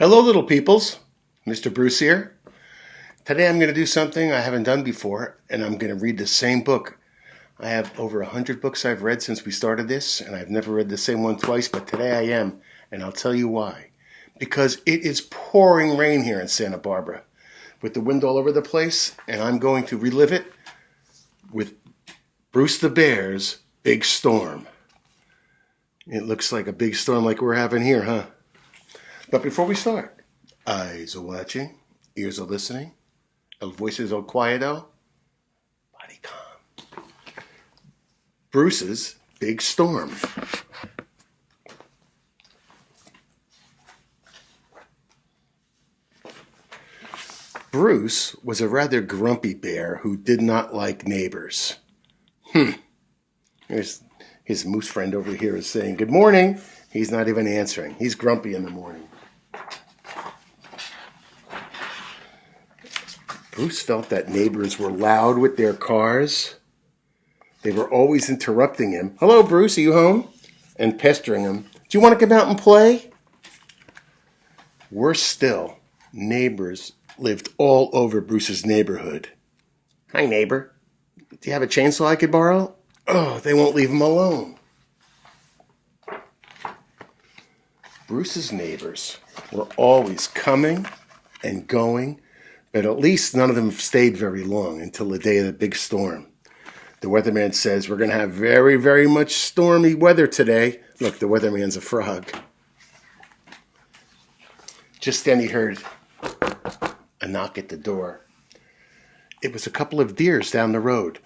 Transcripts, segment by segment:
Hello, little peoples. Mr. Bruce here. Today I'm going to do something I haven't done before, and I'm going to read the same book. I have over 100 books I've read since we started this, and I've never read the same one twice, but today I am, and I'll tell you why. Because it is pouring rain here in Santa Barbara, with the wind all over the place, and I'm going to relive it with Bruce the Bear's Big Storm. It looks like a big storm like we're having here, huh? But before we start, eyes are watching, ears are listening, voices are quieto, body calm. Bruce's Big Storm. Bruce was a rather grumpy bear who did not like neighbors. There's his moose friend over here is saying, "Good morning." He's not even answering. He's grumpy in the morning. Bruce felt that neighbors were loud with their cars. They were always interrupting him. "Hello, Bruce, are you home?" And pestering him. "Do you want to come out and play?" Worse still, neighbors lived all over Bruce's neighborhood. "Hi, neighbor. Do you have a chainsaw I could borrow?" Oh, they won't leave him alone. Bruce's neighbors were always coming and going, but at least none of them stayed very long until the day of the big storm. The weatherman says we're going to have very, very much stormy weather today. Look, the weatherman's a frog. Just then he heard a knock at the door. It was a couple of deers down the road.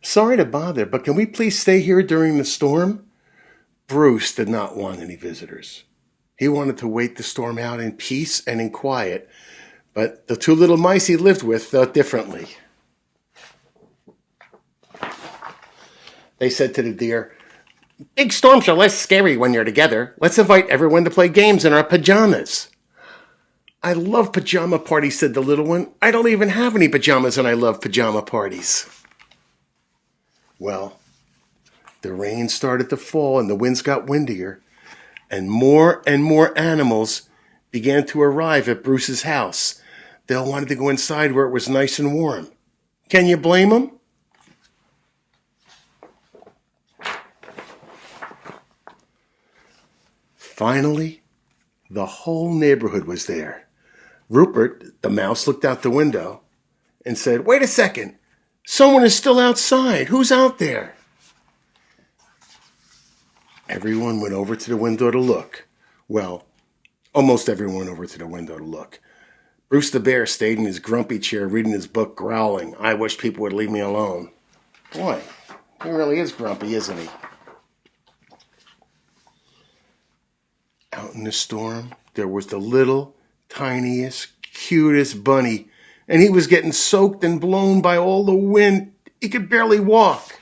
"Sorry to bother, but can we please stay here during the storm?" Bruce did not want any visitors. He wanted to wait the storm out in peace and in quiet, but the two little mice he lived with thought differently. They said to the deer, "Big storms are less scary when you're together. Let's invite everyone to play games in our pajamas." "I love pajama parties," said the little one. "I don't even have any pajamas and I love pajama parties." Well, the rain started to fall and the winds got windier, and more animals began to arrive at Bruce's house. They all wanted to go inside where it was nice and warm. Can you blame them? Finally, the whole neighborhood was there. Rupert, the mouse, looked out the window and said, "Wait a second. Someone is still outside. Who's out there?" Everyone went over to the window to look. Well, almost everyone went over to the window to look. Bruce the bear stayed in his grumpy chair reading his book, growling, "I wish people would leave me alone." Boy, he really is grumpy, isn't he? Out in the storm, there was the little, tiniest, cutest bunny, and he was getting soaked and blown by all the wind. He could barely walk.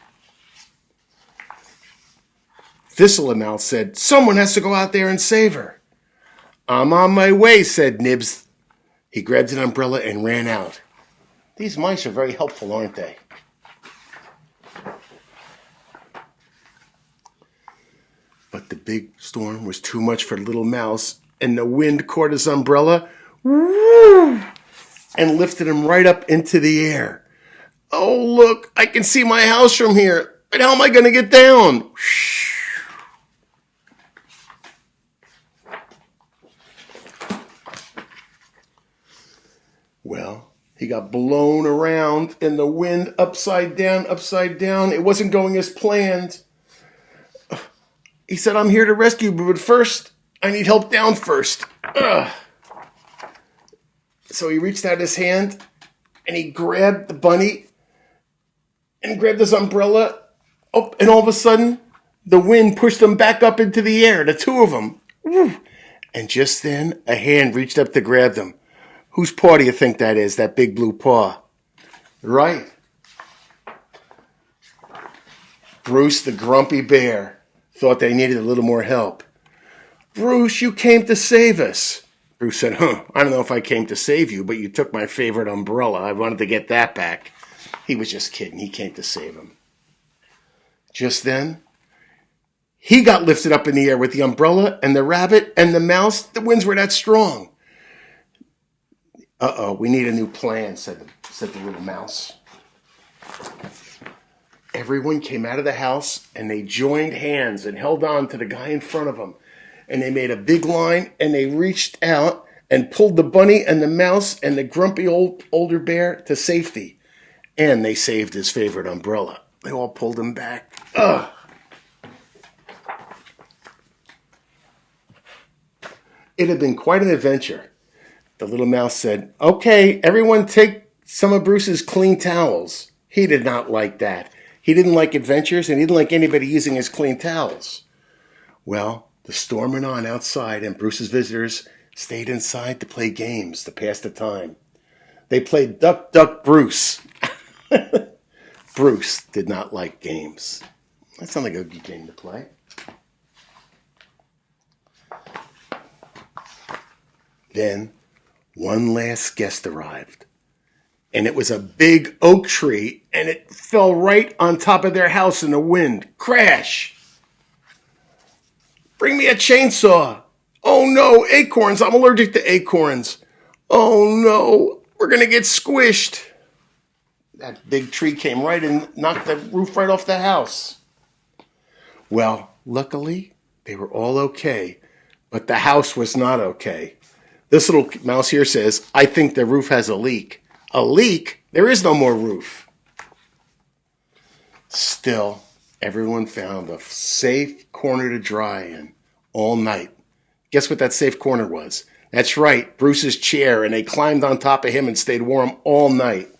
Thistlemouth said, "Someone has to go out there and save her." "I'm on my way," said Nibs. He grabbed an umbrella and ran out. These mice are very helpful, aren't they? But the big storm was too much for little mouse, and the wind caught his umbrella, woo, and lifted him right up into the air. "Oh, look, I can see my house from here, but how am I going to get down?" Well, he got blown around in the wind upside down, upside down. It wasn't going as planned. He said, "I'm here to rescue you, but first, I need help down first." So he reached out his hand and he grabbed the bunny and grabbed his umbrella. Oh, and all of a sudden, the wind pushed them back up into the air, the two of them. And just then, a hand reached up to grab them. Whose paw do you think that is, that big blue paw? Right. Bruce the grumpy bear thought they needed a little more help. "Bruce, you came to save us." Bruce said, I don't know if I came to save you, but you took my favorite umbrella. I wanted to get that back." He was just kidding. He came to save him. Just then, he got lifted up in the air with the umbrella and the rabbit and the mouse. The winds were that strong. Uh-oh, we need a new plan, said the little mouse. Everyone came out of the house and they joined hands and held on to the guy in front of them. And they made a big line and they reached out and pulled the bunny and the mouse and the grumpy older bear to safety. And they saved his favorite umbrella. They all pulled him back. Ugh. It had been quite an adventure. The little mouse said, "Okay, everyone take some of Bruce's clean towels." He did not like that. He didn't like adventures and he didn't like anybody using his clean towels. Well, the storm went on outside and Bruce's visitors stayed inside to play games to pass the time. They played Duck, Duck, Bruce. Bruce did not like games. That sounds like a good game to play. Then one last guest arrived. And it was a big oak tree, and it fell right on top of their house in the wind. Crash! "Bring me a chainsaw." "Oh no, acorns. I'm allergic to acorns." "Oh no, we're going to get squished." That big tree came right and knocked the roof right off the house. Well, luckily, they were all okay, but the house was not okay. This little mouse here says, "I think the roof has a leak." A leak? There is no more roof. Still, everyone found a safe corner to dry in all night. Guess what that safe corner was? That's right, Bruce's chair, and they climbed on top of him and stayed warm all night.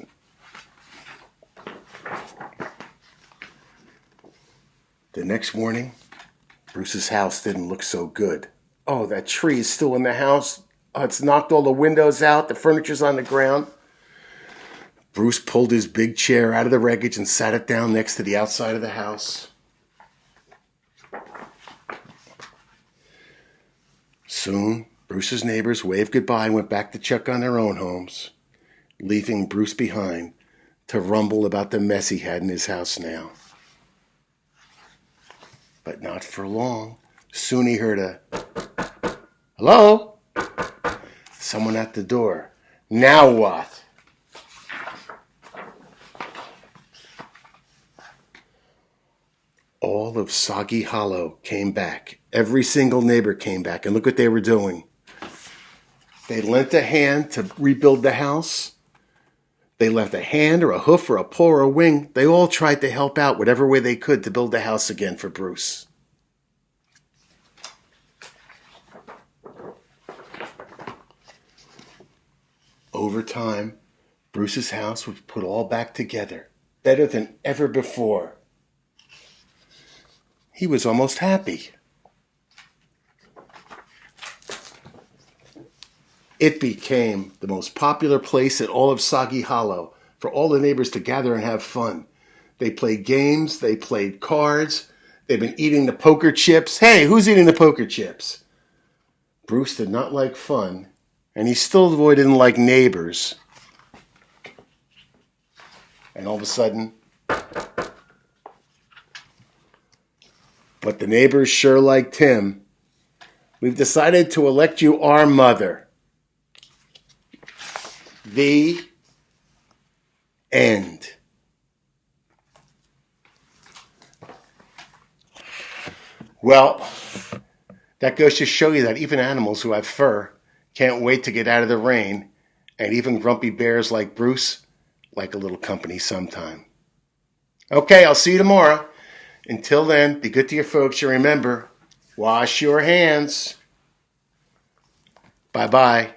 The next morning, Bruce's house didn't look so good. Oh, that tree is still in the house. Oh, it's knocked all the windows out. The furniture's on the ground. Bruce pulled his big chair out of the wreckage and sat it down next to the outside of the house. Soon, Bruce's neighbors waved goodbye and went back to check on their own homes, leaving Bruce behind to rumble about the mess he had in his house now. But not for long. Soon he heard a, "Hello?" Someone at the door. Now what? All of Soggy Hollow came back. Every single neighbor came back. And look what they were doing. They lent a hand to rebuild the house. They left a hand or a hoof or a paw or a wing. They all tried to help out whatever way they could to build the house again for Bruce. Over time, Bruce's house was put all back together, better than ever before. He was almost happy. It became the most popular place in all of Soggy Hollow for all the neighbors to gather and have fun. They played games, they played cards, they've been eating the poker chips. Hey, who's eating the poker chips? Bruce did not like fun, and he still didn't like neighbors. And all of a sudden, but the neighbors sure liked him. We've decided to elect you our mother. The end. Well, that goes to show you that even animals who have fur can't wait to get out of the rain, and even grumpy bears like Bruce like a little company sometime. Okay, I'll see you tomorrow. Until then, be good to your folks, and remember, wash your hands. Bye-bye.